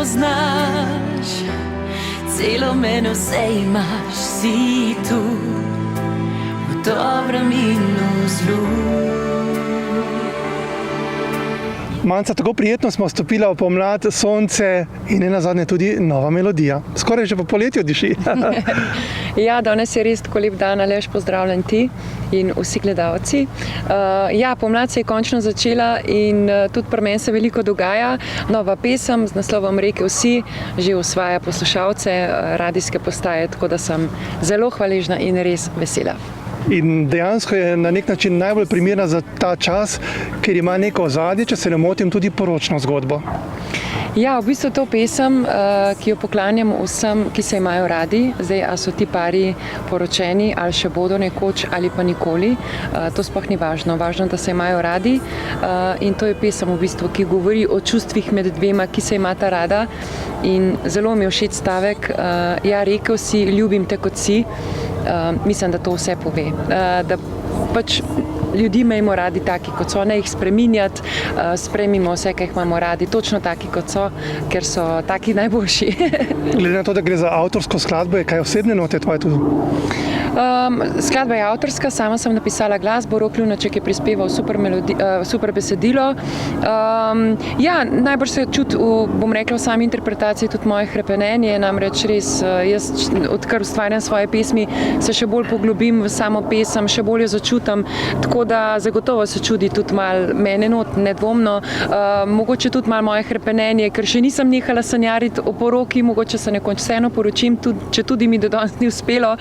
poznaš, celo mene vse imaš, si tu, v dobrem in v zlu. Manca, tako prijetno smo vstopila v pomlad, sonce in nenazadnje tudi nova melodija. Skoraj že po poletju diši. Ja, danes je res tako lep dan, Aleš, pozdravljen ti in vsi gledalci. Ja, pomlad se je končno začela in tudi pri meni se veliko dogaja. Nova pesem z naslovom Reke vsi že osvaja poslušalce radijske postaje, tako da sem zelo hvaležna in res vesela. In dejansko je na nek način najbolj primerna za ta čas, ker ima neko ozadje, če se ne motim, tudi poročno zgodbo. Ja, v bistvu to pesem, ki jo poklanjam vsem, ki se imajo radi. Zdaj, a so ti pari poročeni ali še bodo nekoč ali pa nikoli, to sploh ni važno. Važno, da se imajo radi in to je pesem v bistvu, ki govori o čustvih med dvema, ki se imata rada. In zelo mi je všeč stavek, ja, rekel si, ljubim te kot si. Mislim, da to vse pove. Da pač ljudi imamo radi taki, kot so, ne jih spreminjati, sprejmimo vse, kaj jih imamo radi, točno taki, kot so, ker so taki najboljši. Glede na to, da gre za avtorsko skladbo, je kaj osebne note tvoje tudi? Skladba je avtorska, sama sem napisala glasbo, Rok Lunaček je prispeval super besedilo. Ja, najbolj se čuti, bom rekla, v sami interpretaciji tudi moje hrepenenje, namreč res, jaz odkar ustvarjam svoje pesmi, se še bolj poglobim v samo pesem, še bolj jo začutim, tako da zagotovo se čudi tudi malo mene not, nedvomno, mogoče tudi malo moje hrepenenje, ker še nisem nehala sanjariti o poroki, mogoče se nekoč vseeno poročim, če tudi mi do danes ni uspelo.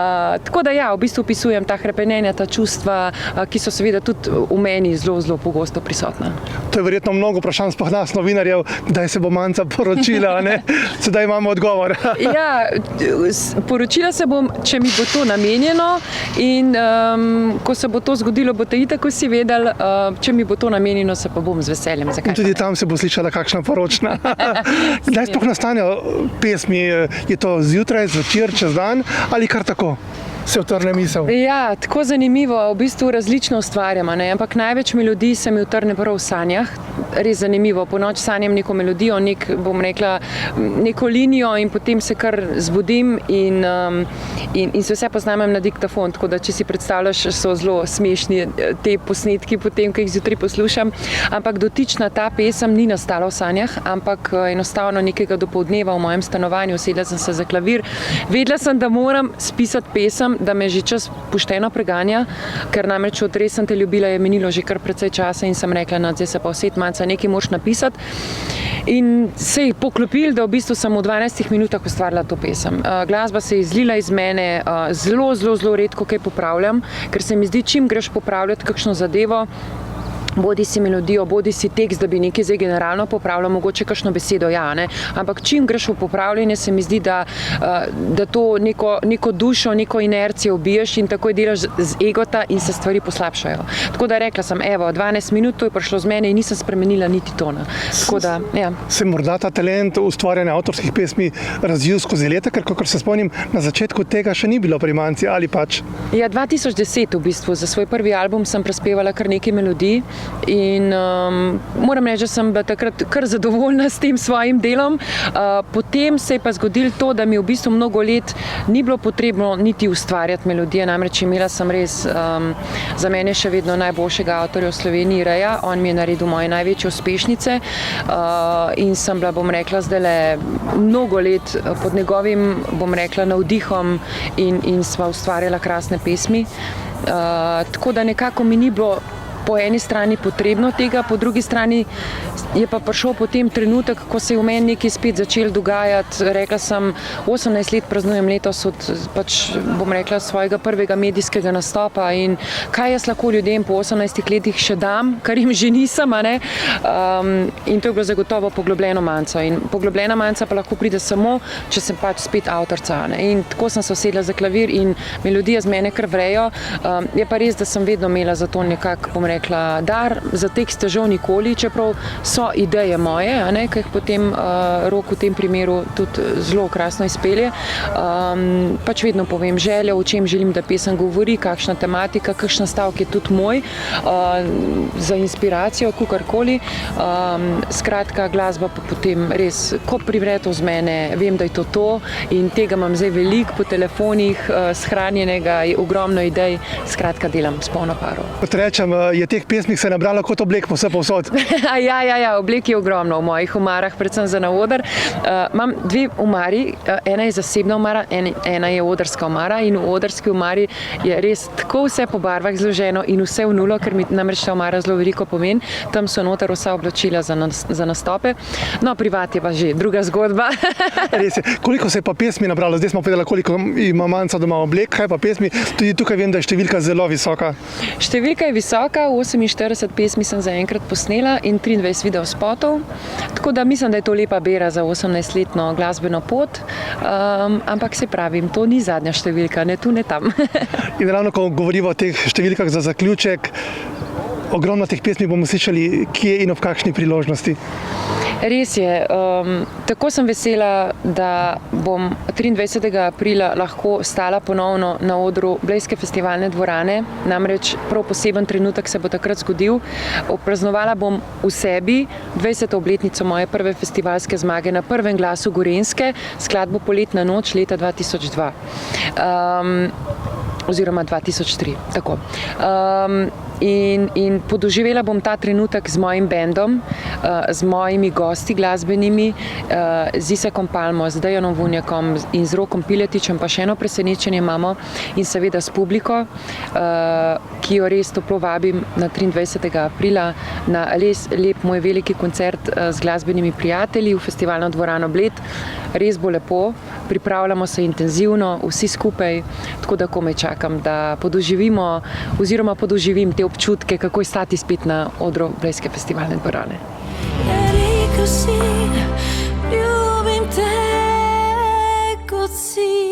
Tako da ja, v bistvu opisujem ta hrepenenja, ta čustva, ki so seveda tudi v meni zelo, zelo pogosto prisotna. To je verjetno mnogo vprašanj sploh nas, novinarjev, kdaj se bo Manca poročila, ne? Sedaj imamo odgovor. Ja, poročila se bom, če mi bo to namenjeno in ko se bo to zgodilo, boste itak vsi vedeli, če mi bo to namenjeno, se pa bom z veseljem. In tudi tam se bo slišala kakšna poročna. Kdaj sploh nastanejo pesmi? Je to zjutraj, zvečer, čez dan ali kar tako? Se utrne misel. Ja, tako zanimivo, v bistvu različno ustvarjam, ampak največ melodij se mi utrne prav v sanjah. Res zanimivo, po noč sanjam neko melodijo, bom rekla, neko linijo in potem se kar zbudim in se vse poznamem na diktafon, tako da če si predstavljaš, so zelo smešni te posnetki potem, ko jih zjutraj poslušam, ampak dotična ta pesem ni nastala v sanjah, ampak enostavno nekega dopoldneva v mojem stanovanju, sedla sem se za klavir, vedela sem, da moram spisati pesem, da me že čas pošteno preganja, ker namreč od Res sem te ljubila je minilo že kar precej časa in sem rekla, no, zdaj se pa vset, Manca, nekaj moraš napisati. In se je poklopil, da v bistvu sem v 12 minutah ustvarila to pesem. Glasba se je izlila iz mene, zelo, zelo, zelo redko kaj popravljam, ker se mi zdi, čim greš popravljati kakšno zadevo, bodi si melodijo, bodi si tekst, da bi nekaj zdaj generalno popravljal, mogoče kakšno besedo, ja, ne. Ampak čim greš v popravljanje, se mi zdi, da to neko dušo, neko inercijo ubiješ in takoj delaš z egota in se stvari poslabšajo. Tako da rekla sem, evo, 12 minut, to je prišlo z mene in nisem spremenila niti tona. Tako da, ja. Se morda ta talent ustvarjanja avtorskih pesmi razvil skozi leta, ker kakor se spomnim, na začetku tega še ni bilo pri Manci, ali pač? Ja, 2010 v bistvu, za svoj prvi album sem prespevala kar nekaj melodij. In moram reči, da sem bila takrat kar zadovoljna s tem svojim delom. Potem se je pa zgodilo to, da mi v bistvu mnogo let ni bilo potrebno niti ustvarjati melodije, namreč imela sem res za mene še vedno najboljšega avtorja v Sloveniji, Reja, on mi je naredil moje največje uspešnice in sem bila, bom rekla, zdajle mnogo let pod njegovim, bom rekla, navdihom in sva ustvarjala krasne pesmi. Tako da nekako mi ni bilo po eni strani potrebno tega, po drugi strani je pa prišel potem trenutek, ko se je v meni nekaj spet začelo dogajati. Rekla sem, 18 let praznujem letos od, pač, bom rekla, svojega prvega medijskega nastopa in kaj jaz lahko ljudem po 18 letih še dam, kar jim že nisem, a ne? In to je bilo zagotovo poglobljeno Manco. In poglobljena Manca pa lahko pride samo, če sem pač spet avtorica, ne? In tako sem se usedla za klavir in melodije z mene kar vrejo. Je pa res, da sem vedno imela za to nekako, bom rekla, rekla, dar za tekst težav nikoli, čeprav so ideje moje, ki jih potem Rok v tem primeru tudi zelo krasno izpelje. Pač vedno povem željo, o čem želim, da pesem govori, kakšna tematika, kakšen stavek je tudi moj, za inspiracijo, kakorkoli. Skratka, glasba pa potem res, ko privre to z mene, vem, da je to in tega imam zdaj veliko po telefonih shranjenega, je ogromno idej, skratka delam s polno paro. Kot rečem, je teh pesmih se nabrala kot oblek po vse povsod. Ja, oblek je ogromno v mojih omarah, predvsem za na oder. Imam dve omari, ena je zasebna omara, ena je odrska omara in v odrski omari je res tako vse po barvah zloženo in vse v nulo, ker mi namreč ta omara zelo veliko pomeni. Tam so noter vsa oblačila za nastope. No, privat je pa že druga zgodba. Res je. Koliko se je pa pesmi nabralo? Zdaj smo povedali, koliko ima Manca doma oblek, kaj pa pesmi? Tudi tukaj vem, da je številka zelo visoka. Številka je visoka, 48 pesmi sem zaenkrat posnela in 23 videospotov. Tako da mislim, da je to lepa bera za 18-letno glasbeno pot. Ampak se pravim, to ni zadnja številka, ne tu, ne tam. In ravno, ko govorimo o teh številkah za zaključek, ogromno teh pesmi bomo slišali, kje in ob kakšni priložnosti. Res je. Tako sem vesela, da bom 23. aprila lahko stala ponovno na odru Blejske festivalne dvorane. Namreč prav poseben trenutek se bo takrat zgodil. Praznovala bom v sebi 20. obletnico moje prve festivalske zmage na prvem glasu Gorenjske, skladbo Poletna noč leta 2002. Oziroma 2003. Tako. In podoživela bom ta trenutek z mojim bendom, z mojimi gosti glasbenimi, z Isakom Palmo, z Dejanom Vunjakom in z Rokom Piletičem, pa še eno presenečenje imamo in seveda s publiko, ki jo res toplo vabim na 23. aprila na res lep moj veliki koncert z glasbenimi prijatelji v festivalno dvorano Bled. Res bo lepo, pripravljamo se intenzivno, vsi skupaj, tako da komaj čakam, da podoživimo oziroma podoživim te občutke, kako je stati spet na odru Blejske festivalne dvorane. Rekel si, ljubim te kot si.